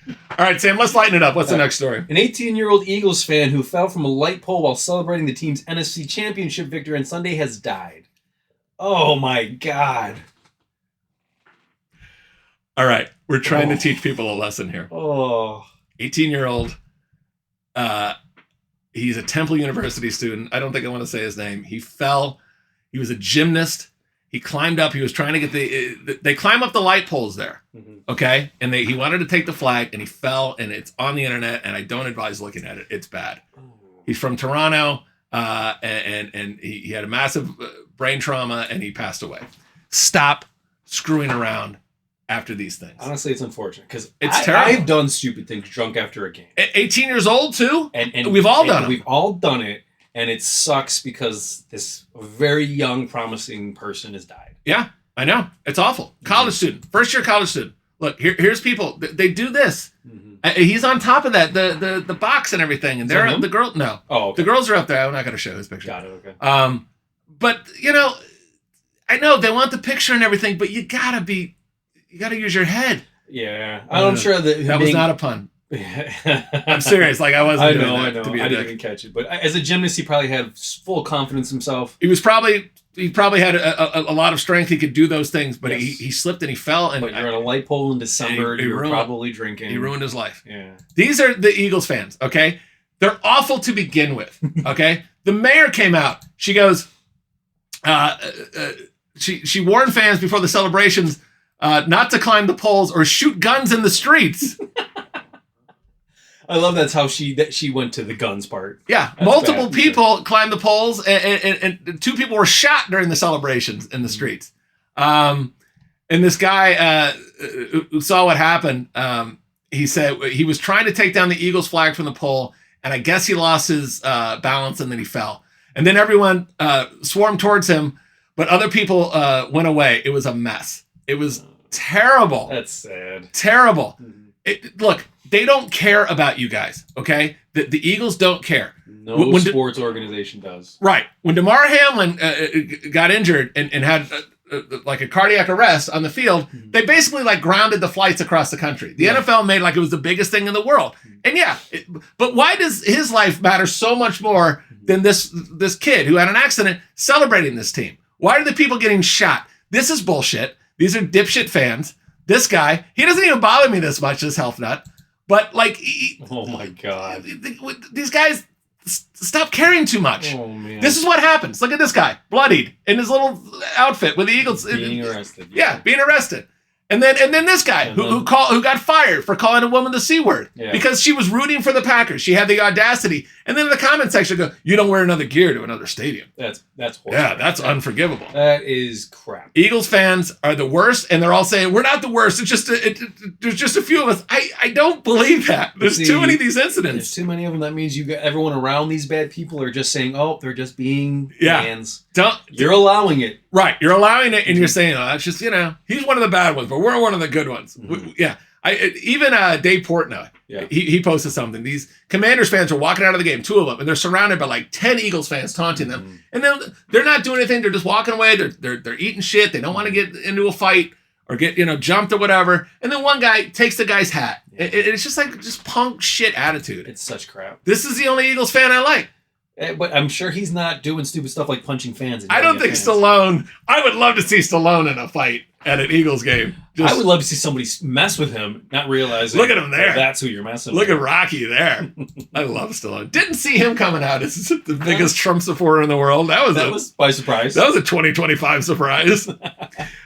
All right, Sam, let's lighten it up. What's the next story? An 18-year-old Eagles fan who fell from a light pole while celebrating the team's NFC Championship victory on Sunday has died. Oh, my God. All right, we're trying to teach people a lesson here. 18-year-old, he's a Temple University student. I don't think I want to say his name. He fell. He was a gymnast. He climbed up. He was trying to get they climb up the light poles there, okay? And he wanted to take the flag, and he fell, and it's on the internet, and I don't advise looking at it. It's bad. He's from Toronto, and he had a massive brain trauma, and he passed away. Stop screwing around after these things. Honestly, it's unfortunate, because it's terrible. I've done stupid things drunk after a game. 18 years old, too? And we've all done it. We've all done it. And it sucks because this very young, promising person has died. Yeah, I know. It's awful. College student. First year college student. Look, here's people. They do this. He's on top of that, the box and everything. And they're the girl. No. Oh, okay. The girls are up there. I'm not going to show his picture. Got it. Okay. But, you know, I know they want the picture and everything, but you got to use your head. Yeah. I'm sure that was not a pun. I'm serious. Like I wasn't. I know. I didn't even catch it. But as a gymnast, he probably had full confidence in himself. He probably had a lot of strength. He could do those things, but he slipped and he fell. And but you're on a light pole in December. You're probably drinking. He ruined his life. Yeah. These are the Eagles fans. Okay, they're awful to begin with. Okay, the mayor came out. She goes. She warned fans before the celebrations not to climb the poles or shoot guns in the streets. I love that's how she went to the guns part. Yeah, that's multiple people climbed the poles, and 2 people were shot during the celebrations in the streets. And this guy who saw what happened, he said he was trying to take down the Eagles flag from the pole, and I guess he lost his balance, and then he fell. And then everyone swarmed towards him, but other people went away. It was a mess. It was terrible. That's sad. Terrible. Look. They don't care about you guys, okay? The Eagles don't care. No sports organization does. Right. When DeMar Hamlin got injured and had like a cardiac arrest on the field, they basically like grounded the flights across the country. The NFL made like it was the biggest thing in the world. And but why does his life matter so much more than this kid who had an accident celebrating this team? Why are the people getting shot? This is bullshit. These are dipshit fans. This guy, he doesn't even bother me this much, this health nut. But like, oh my God, these guys stop caring too much. Oh man, this is what happens. Look at this guy, bloodied in his little outfit with the Eagles. being arrested. Yeah, being arrested. And then this guy who got fired for calling a woman the C word because she was rooting for the Packers. She had the audacity. And then in the comment section go, you don't wear another gear to another stadium. That's horrible. Yeah, that's unforgivable. That is crap. Eagles fans are the worst, and they're all saying we're not the worst. It's just there's just a few of us. I don't believe that. There's too many of these incidents. There's too many of them. That means you got everyone around these bad people are just saying, oh, they're just being fans. You're allowing it. Right. You're allowing it, and you're saying, oh, that's just, he's one of the bad ones, but we're one of the good ones. Yeah. Even Dave Portnoy, he posted something. These Commanders fans are walking out of the game, 2 of them, and they're surrounded by like 10 Eagles fans taunting them. And then they're not doing anything. They're just walking away. They're eating shit. They don't want to get into a fight or get, jumped or whatever. And then one guy takes the guy's hat. It's just like punk shit attitude. It's such crap. This is the only Eagles fan I like. But I'm sure he's not doing stupid stuff like punching fans. And I don't think Stallone. I would love to see Stallone in a fight at an Eagles game. I would love to see somebody mess with him, not realizing. Look at him there. That's who you're messing with. Look at Rocky there. I love Stallone. Didn't see him coming out as the biggest Trump supporter in the world. That was by surprise. That was a 2025 surprise.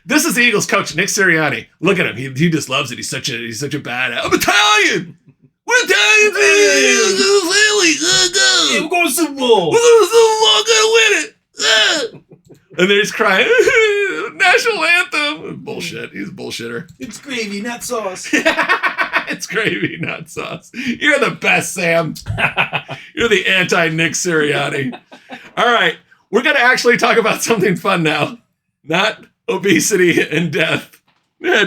This is the Eagles coach, Nick Sirianni. Look at him. He just loves it. He's such a badass. I'm Italian. We're Italian. We're going to Super Bowl. We're going to Super Bowl. I'm going to win it. And they're just crying, national anthem. Bullshit. He's a bullshitter. It's gravy, not sauce. It's gravy, not sauce. You're the best, Sam. You're the anti-Nick Sirianni. All right. We're going to actually talk about something fun now. Not obesity and death.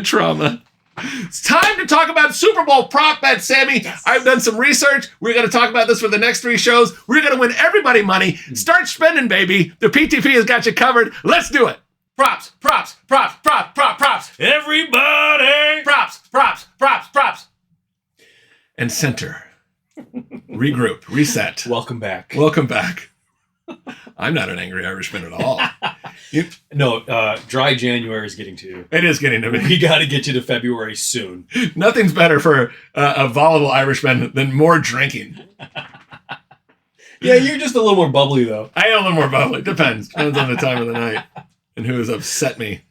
Trauma. It's time to talk about Super Bowl prop bets, Sammy. Yes. I've done some research. We're going to talk about this for the next 3 shows. We're going to win everybody money. Start spending, baby. The PTP has got you covered. Let's do it. Props. Everybody. Props. And center. Regroup. Reset. Welcome back. I'm not an angry Irishman at all. Dry January is getting to you. It is getting to me. We got to get you to February soon. Nothing's better for a volatile Irishman than more drinking. Yeah, you're just a little more bubbly, though. I am a little more bubbly. Depends on the time of the night and who has upset me.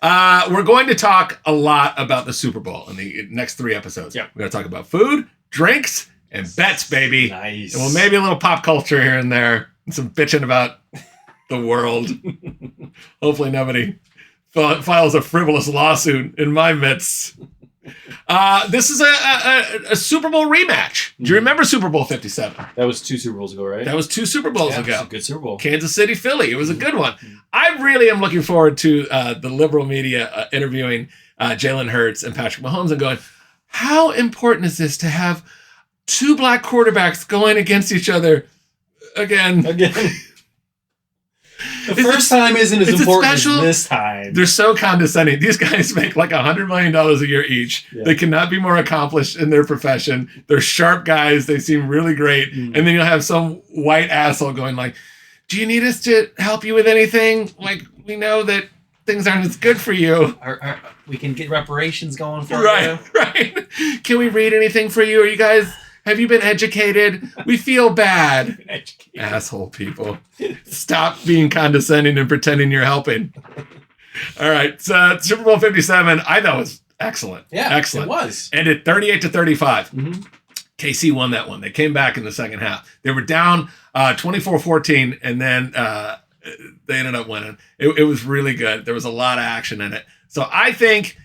We're going to talk a lot about the Super Bowl in the next 3 episodes. Yep. We're going to talk about food, drinks, and bets, baby. Nice. And maybe a little pop culture here and there, and some bitching about the world. Hopefully nobody files a frivolous lawsuit in my midst. This is a Super Bowl rematch. Do you remember Super Bowl 57? That was 2 Super Bowls ago, right? That was 2 Super Bowls ago. It was a good Super Bowl. Kansas City, Philly. It was a good one. I really am looking forward to the liberal media interviewing Jalen Hurts and Patrick Mahomes and going, how important is this to have 2 black quarterbacks going against each other again? The first time isn't as important as this time. They're so condescending. These guys make like $100 million a year each. Yeah. They cannot be more accomplished in their profession. They're sharp guys. They seem really great. And then you'll have some white asshole going like, do you need us to help you with anything? Like, we know that things aren't as good for you. We can get reparations going for you. Right. Can we read anything for you? Are you guys... Have you been educated? We feel bad. Asshole people. Stop being condescending and pretending you're helping. All right. So Super Bowl 57, I thought was excellent. Yeah, excellent. It was. Ended 38-35. KC won that one. They came back in the second half. They were down 24-14, and then they ended up winning. It was really good. There was a lot of action in it. So I think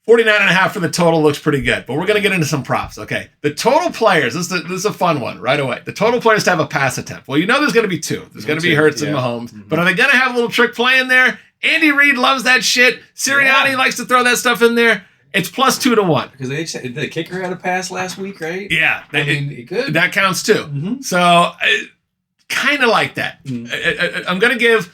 49.5 for the total looks pretty good, but we're going to get into some props. Okay. The total players, this is a fun one right away. The total players to have a pass attempt. Well, there's going to be 2. There's going to be Hurts and Mahomes, but are they going to have a little trick play in there? Andy Reid loves that shit. Sirianni likes to throw that stuff in there. It's plus 2 to 1. Because the kicker had a pass last week, right? Yeah. It could. That counts too. So kind of like that. I'm going to give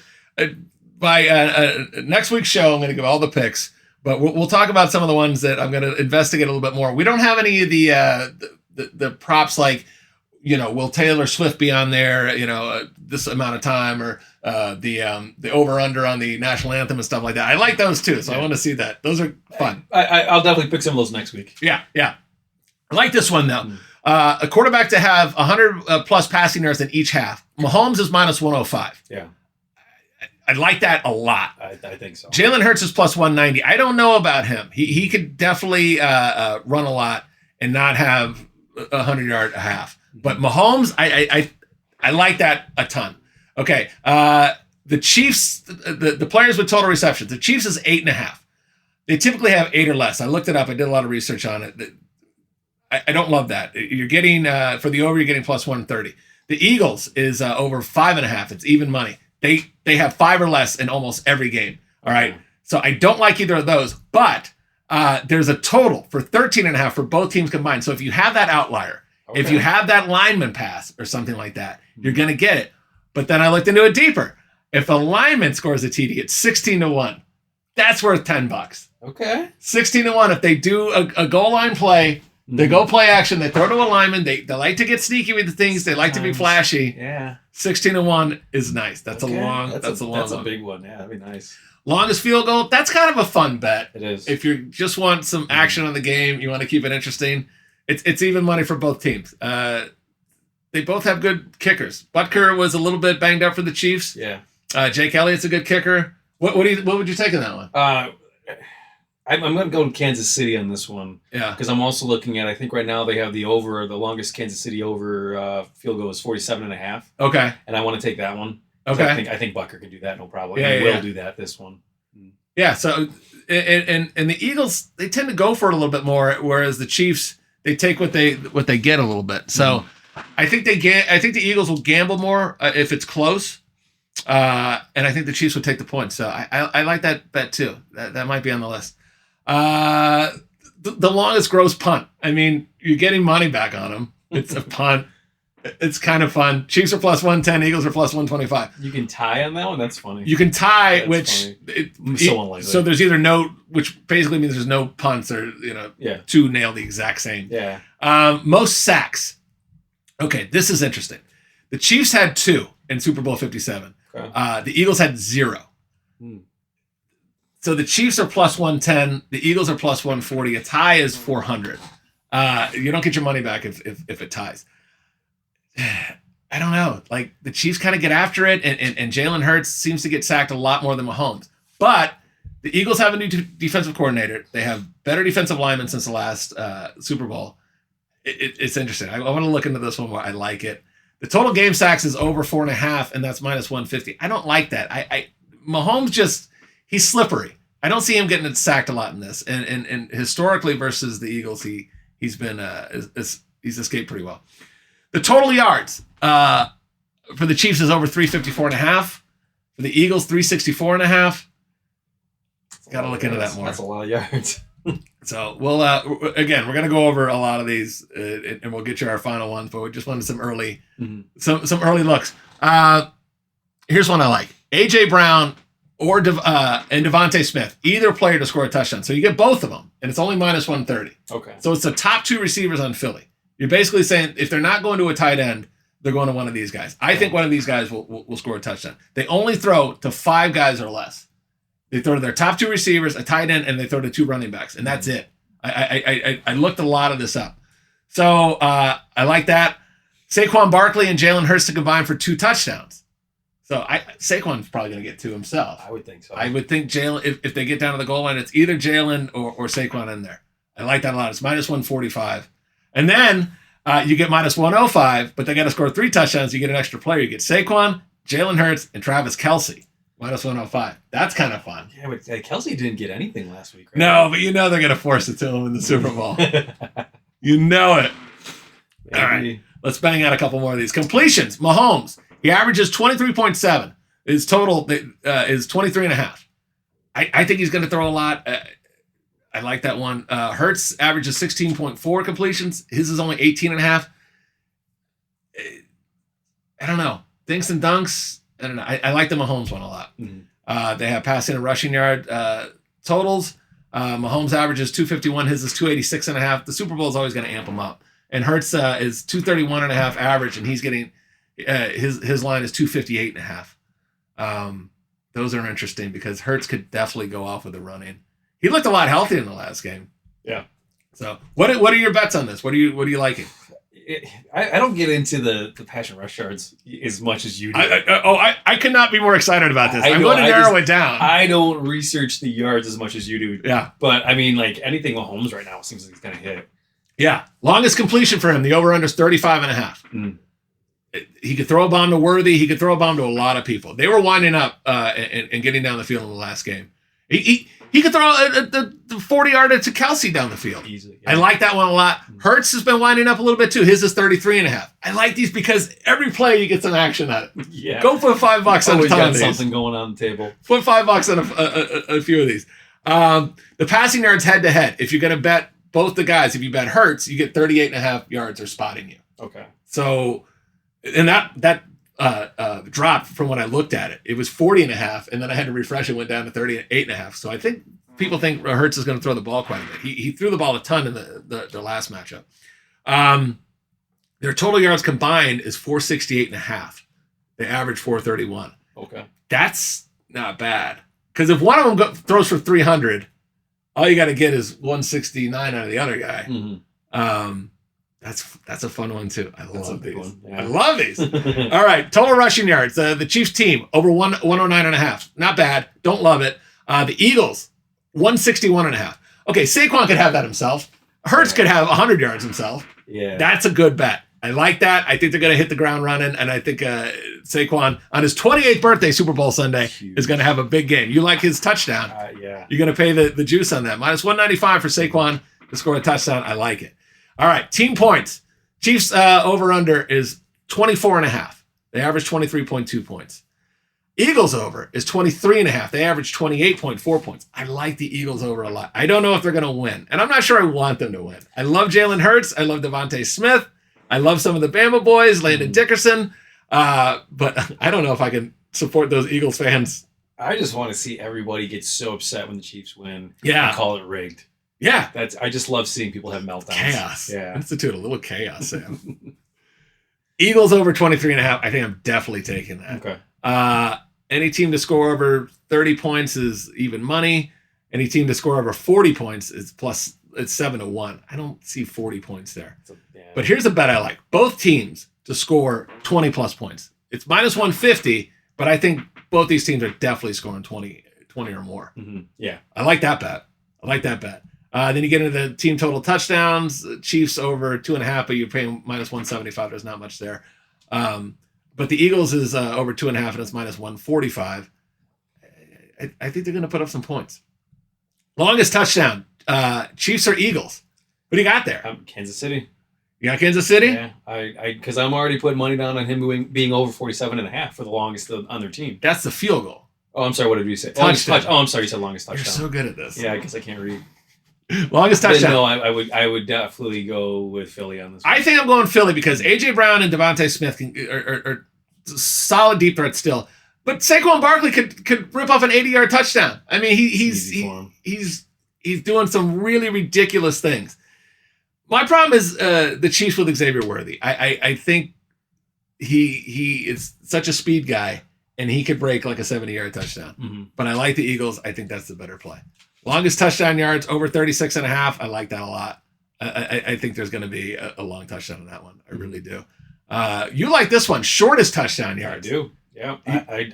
by next week's show, I'm going to give all the picks, but we'll talk about some of the ones that I'm going to investigate a little bit more. We don't have any of the props like, will Taylor Swift be on there, this amount of time, or the over-under on the national anthem and stuff like that. I like those too, so I want to see that. Those are fun. I'll definitely pick some of those next week. Yeah. I like this one, though. A quarterback to have 100 plus passing yards in each half. Mahomes is minus 105. Yeah. I like that a lot. I think so. Jalen Hurts is plus 190. I don't know about him. He could definitely run a lot and not have a 100-yard half. But Mahomes, I like that a ton. Okay. The Chiefs, the players with total receptions, the Chiefs is 8.5. They typically have 8 or less. I looked it up. I did a lot of research on it. I don't love that. You're getting, for the over, you're getting plus 130. The Eagles is over 5.5. It's even money. They have 5 or less in almost every game. All right. So I don't like either of those, but there's a total for 13.5 for both teams combined. So if you have that outlier, if you have that lineman pass or something like that, you're going to get it. But then I looked into it deeper. If a lineman scores a TD, it's 16-1. That's worth $10. Okay. 16-1. If they do a goal line play, they go play action, they throw to a lineman, they like to get sneaky with the things, they like to be flashy. Yeah. 16-1 is nice. That's okay. a long That's one. A big one. Yeah, that'd be nice. Longest field goal, that's kind of a fun bet. It is. If you just want some action on the game, you want to keep it interesting, it's even money for both teams. They both have good kickers. Butker was a little bit banged up for the Chiefs. Yeah. Jake Elliott's a good kicker. What would you take in that one? I'm going to go to Kansas City on this one. Yeah. Because I'm also looking at, I think right now they have the longest Kansas City over field goal is 47.5. Okay. And I want to take that one. Okay. I think Butker can do that, no problem. Yeah, and he will do that this one. Yeah, so and the Eagles, they tend to go for it a little bit more, whereas the Chiefs, they take what they get a little bit. So I think the Eagles will gamble more if it's close. And I think the Chiefs would take the points. So I like that bet too. That might be on the list. The longest gross punt. I mean, you're getting money back on them. It's a punt. It's kind of fun. Chiefs are plus 110. Eagles are plus 125. You can tie on that one? That's funny. You can tie, That's so unlikely. So there's either no, which basically means there's no punts or, two nail the exact same. Yeah. Most sacks. Okay, this is interesting. The Chiefs had 2 in Super Bowl 57. Okay. The Eagles had 0. So the Chiefs are plus 110. The Eagles are plus 140. A tie is 400. You don't get your money back if it ties. I don't know. Like, the Chiefs kind of get after it, and Jalen Hurts seems to get sacked a lot more than Mahomes. But the Eagles have a new defensive coordinator. They have better defensive linemen since the last Super Bowl. It's interesting. I want to look into this one more. I like it. The total game sacks is over 4.5, and that's minus 150. I don't like that. Mahomes he's slippery. I don't see him getting sacked a lot in this. And historically versus the Eagles, he's been he's escaped pretty well. The total yards for the Chiefs is over 354.5. For the Eagles, 364.5. Got to look into that more. That's a lot of yards. So we'll again, we're gonna go over a lot of these, and we'll get you our final ones. But we just wanted some early, some early looks. Here's one I like: AJ Brown and Devontae Smith, either player to score a touchdown. So you get both of them, and it's only minus 130. Okay. So it's the top 2 receivers on Philly. You're basically saying if they're not going to a tight end, they're going to one of these guys. I think one of these guys will score a touchdown. They only throw to 5 guys or less. They throw to their top 2 receivers, a tight end, and they throw to 2 running backs, and that's it. I looked a lot of this up. So I like that. Saquon Barkley and Jalen Hurts to combine for 2 touchdowns. So Saquon's probably going to get 2 himself. I would think so. I would think Jalen, if they get down to the goal line, it's either Jalen or Saquon in there. I like that a lot. It's minus 145. And then you get minus 105, but they got to score 3 touchdowns. You get an extra player. You get Saquon, Jalen Hurts, and Travis Kelce. Minus 105. That's kind of fun. Yeah, but Kelce didn't get anything last week, right? No, but they're going to force it to him in the Super Bowl. You know it. Maybe. All right. Let's bang out a couple more of these. Completions. Mahomes. He averages 23.7. His total is 23.5. I think he's going to throw a lot. I like that one. Hurts averages 16.4 completions. His is only 18.5. I don't know. Dinks and dunks. I don't know. I like the Mahomes one a lot. They have passing and rushing yard totals. Mahomes averages 251. His is 286.5. The Super Bowl is always going to amp him up. And Hurts is 231.5 average, and he's getting his line is 258.5. Those are interesting because Hurts could definitely go off with the running. He looked a lot healthier in the last game. Yeah. So what are your bets on this? What are you liking? I don't get into the passion rush yards as much as you do. I could not be more excited about this. I'm going to narrow it down. I don't research the yards as much as you do. Yeah. But I mean, like anything Mahomes right now seems like he's going to hit. Yeah. Longest completion for him, the over-under is 35.5. He could throw a bomb to Worthy. He could throw a bomb to a lot of people. They were winding up and getting down the field in the last game. He could throw the 40-yarder to Kelsey down the field. Easily. Yeah. I like that one a lot. Hurts has been winding up a little bit too. His is 33.5. I like these because every play you get some action on it. Yeah. Go put $5 on Always a ton got of these. something going on the table. Put $5 on a few of these. The passing yards head-to-head. If you're going to bet both the guys, if you bet Hurts, you get 38.5 yards or spotting you. Okay. So, and that dropped from when I looked at it. It was 40.5, and then I had to refresh it, went down to 38.5. So I think people think Hurts is going to throw the ball quite a bit. He threw the ball a ton in the last matchup. Their total yards combined is 468.5. They average 431. Okay. That's not bad. Because if one of them throws for 300, all you got to get is 169 out of the other guy. Mm-hmm. That's a fun one too. I love these. Yeah. I love these. All right, total rushing yards. The Chiefs team over 109.5. Not bad. Don't love it. The Eagles 161.5. Okay, Saquon could have that himself. Hurts could have 100 yards himself. Yeah, that's a good bet. I like that. I think they're going to hit the ground running, and I think Saquon on his 28th birthday, Super Bowl Sunday, is going to have a big game. You like his touchdown? Yeah. You're going to pay the juice on that. Minus 195 for Saquon to score a touchdown. I like it. All right, team points. Chiefs over-under is 24.5. They average 23.2 points. Eagles over is 23.5. They average 28.4 points. I like the Eagles over a lot. I don't know if they're going to win, and I'm not sure I want them to win. I love Jalen Hurts. I love Devontae Smith. I love some of the Bama boys, Landon Dickerson, but I don't know if I can support those Eagles fans. I just want to see everybody get so upset when the Chiefs win. Yeah. And call it rigged. Yeah. I just love seeing people have meltdowns. Chaos. Yeah. Institute a little chaos, Sam. Eagles over 23.5. I think I'm definitely taking that. Okay. Any team to score over 30 points is even money. Any team to score over 40 points is plus. It's 7-1. I don't see 40 points there. But here's a bet I like. Both teams to score 20 plus points. It's minus 150, but I think both these teams are definitely scoring 20 or more. Mm-hmm. Yeah. I like that bet. Then you get into the team total touchdowns. Chiefs over 2.5, but you're paying minus 175. There's not much there. But the Eagles is over 2.5, and it's minus 145. I think they're going to put up some points. Longest touchdown. Chiefs or Eagles? What do you got there? Kansas City. You got Kansas City? Yeah, because I'm already putting money down on him being over 47.5 for the longest on their team. That's the field goal. Oh, I'm sorry. What did you say? Touchdown. Oh, I'm sorry. You said longest touchdown. You're so good at this. Yeah, because I can't read. Longest touchdown. No, I would definitely go with Philly on this one. I think I'm going Philly because A.J. Brown and Devontae Smith are solid deep threats still. But Saquon Barkley could rip off an 80-yard touchdown. I mean, he's doing some really ridiculous things. My problem is the Chiefs with Xavier Worthy. I think he is such a speed guy, and he could break like a 70-yard touchdown. Mm-hmm. But I like the Eagles. I think that's the better play. Longest touchdown yards, over 36.5. I like that a lot. I think there's going to be a long touchdown on that one. I really do. You like this one, shortest touchdown yards. I do. Yeah,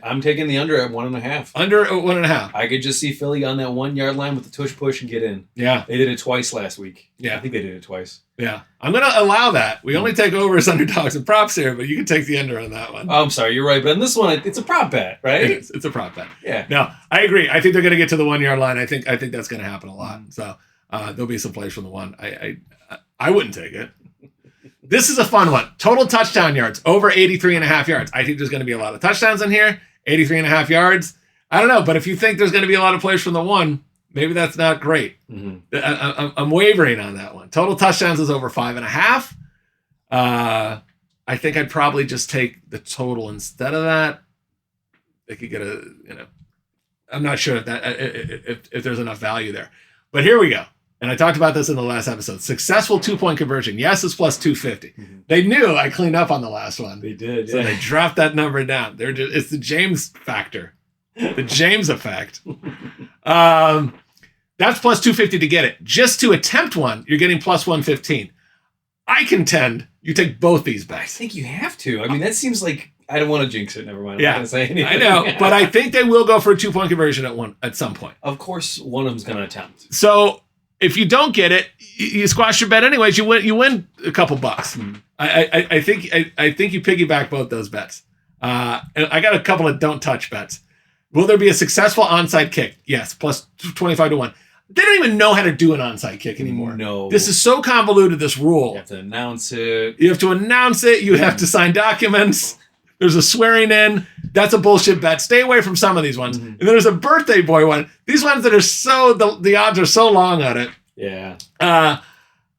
I'm taking the under at 1.5. Under 1.5. I could just see Philly on that 1 yard line with the tush push and get in. Yeah. They did it twice last week. Yeah. I think they did it twice. Yeah. I'm going to allow that. We only take overs, underdogs, and props here, but you can take the under on that one. Oh, I'm sorry. You're right. But on this one, it's a prop bet, right? It is. It's a prop bet. Yeah. No, I agree. I think they're going to get to the 1 yard line. I think that's going to happen a lot. So there'll be some plays from the one. I wouldn't take it. This is a fun one. Total touchdown yards, over 83.5 yards. I think there's going to be a lot of touchdowns in here. 83.5 yards. I don't know, but if you think there's going to be a lot of plays from the one, maybe that's not great. Mm-hmm. I'm wavering on that one. Total touchdowns is over 5.5. I think I'd probably just take the total instead of that. They could get I'm not sure if there's enough value there. But here we go. And I talked about this in the last episode. Successful 2-point conversion. Yes, it's plus 250. Mhm. They knew I cleaned up on the last one. They did. So they dropped that number down. It's the James factor. The James effect. That's plus 250 to get it. Just to attempt one, you're getting plus 115. I contend you take both these I bets. think you have to. I mean, that seems like I don't want to jinx it. Never mind. I'm Yeah, not gonna say anything. I know, but I think they will go for a 2-point conversion at some point. Of course, one of them's going to attempt. So if you don't get it, you squash your bet anyways. You win a couple bucks. Mhm. I think you piggyback both those bets. And I got a couple of don't touch bets. Will there be a successful onside kick? Yes, plus 25 to 1. They don't even know how to do an onside kick anymore. No. This is so convoluted, this rule. You have to announce it. You have to announce it. You have to sign documents. There's a swearing in. That's a bullshit bet. Stay away from some of these ones. Mhm. And there's a birthday boy one. These ones that are the odds are so long on it. Yeah.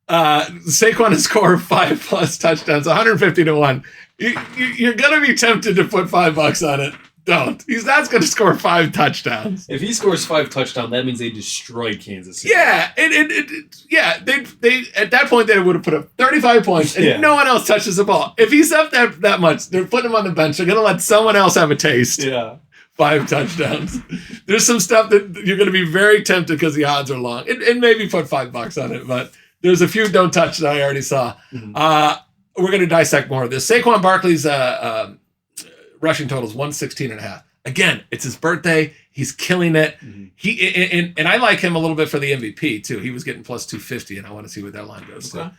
Saquon to score 5+ touchdowns, 150 to 1. You're gonna be tempted to put $5 on it. Don't. He's not going to score 5 touchdowns. If he scores 5 touchdowns, that means they destroyed Kansas City. Yeah, they at that point they would have put up 35 points and no one else touches the ball. If he's up that much, they're putting him on the bench. They're going to let someone else have a taste. Yeah. 5 touchdowns. There's some stuff that you're going to be very tempted because the odds are long. And maybe put $5 on it, but there's a few don't touch that I already saw. Mhm. We're going to dissect more of this. Saquon Barkley's rushing totals 116.5. Again, it's his birthday. He's killing it. Mhm. And I like him a little bit for the MVP too. He was getting plus 250, and I want to see where that line goes. Okay. So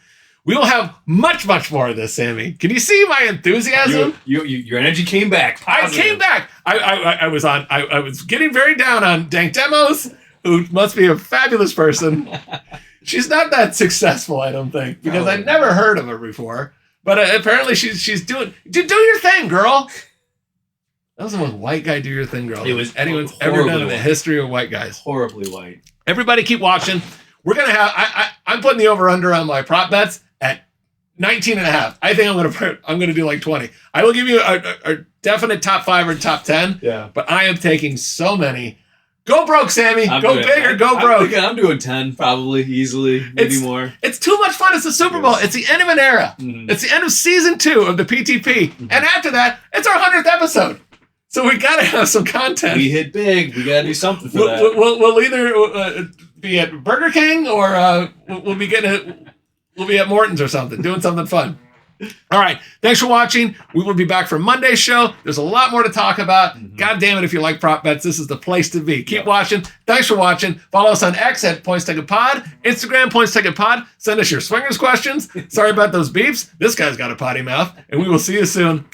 we will have much more of this, Sammy. Can you see my enthusiasm? Your energy came back. I Positive. came back. I was getting very down on Dank Demos, who must be a fabulous person. She's not that successful, I don't think, because No. I'd never heard of her before. But apparently she's doing. Do your thing, girl. That was the most white guy do your thing, girl. It was anyone's ever done in horribly the white. history of white guys. Horribly white. Everybody keep watching. We're gonna have. I'm putting the over under on my prop bets at 19.5. I think I'm gonna do like 20. I will give you a definite top 5 or top 10. Yeah. But I am taking so many. Go broke, Sammy. I'm Go doing- big or go I'm broke. thinking I'm doing 10, probably, easily, maybe It's- more. It's too much fun. It's the Super Bowl. Yes. It's the end of an era. Mhm. It's the end of season 2 of the PTP. And after that, it's our 100th episode. So we got to have some content. We hit big. We got to do something for that. We'll either be at Burger King or we'll be at Morton's or something, doing something fun. All right. Thanks for watching. We will be back for Monday's show. There's a lot more to talk about. God damn it, if you like prop bets, this is the place to be. Keep watching. Thanks for watching. Follow us on X at Points Taken Pod, Instagram Points Taken Pod. Send us your swingers questions. Sorry about those beeps. This guy's got a potty mouth, and we will see you soon.